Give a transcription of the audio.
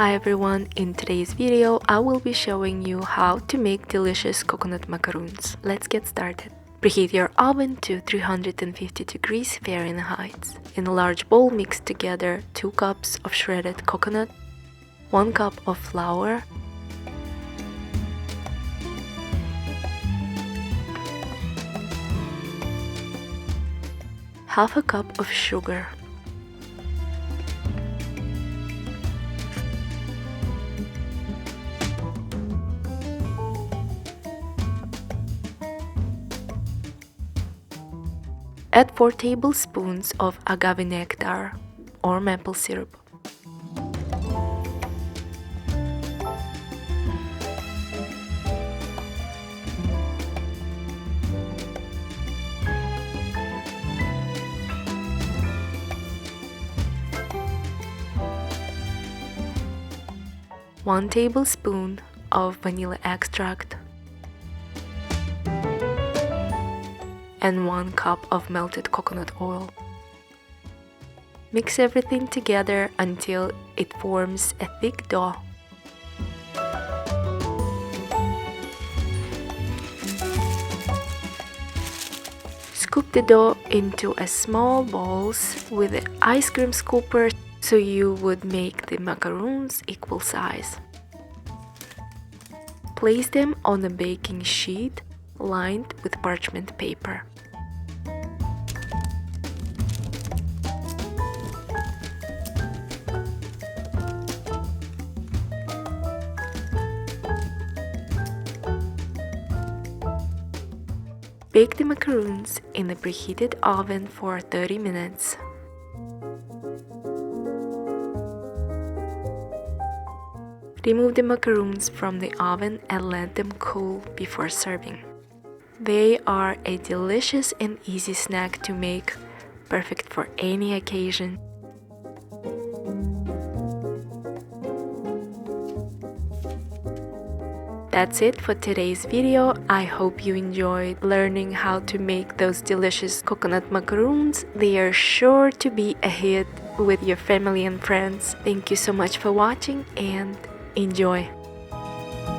Hi everyone, in today's video I will be showing you how to make delicious coconut macaroons. Let's get started. Preheat your oven to 350 degrees Fahrenheit. In a large bowl mix together 2 cups of shredded coconut, 1 cup of flour, half a cup of sugar, add 4 tablespoons of agave nectar or maple syrup. One tablespoon of vanilla extract and 1 cup of melted coconut oil. Mix everything together until it forms a thick dough. Scoop the dough into a small balls with an ice cream scooper so you would make the macaroons equal size. Place them on a baking sheet lined with parchment paper. Bake the macaroons in the preheated oven for 30 minutes. Remove the macaroons from the oven and let them cool before serving. They are a delicious and easy snack to make, perfect for any occasion. That's it for today's video. I hope you enjoyed learning how to make those delicious coconut macaroons. They are sure to be a hit with your family and friends. Thank you so much for watching and enjoy!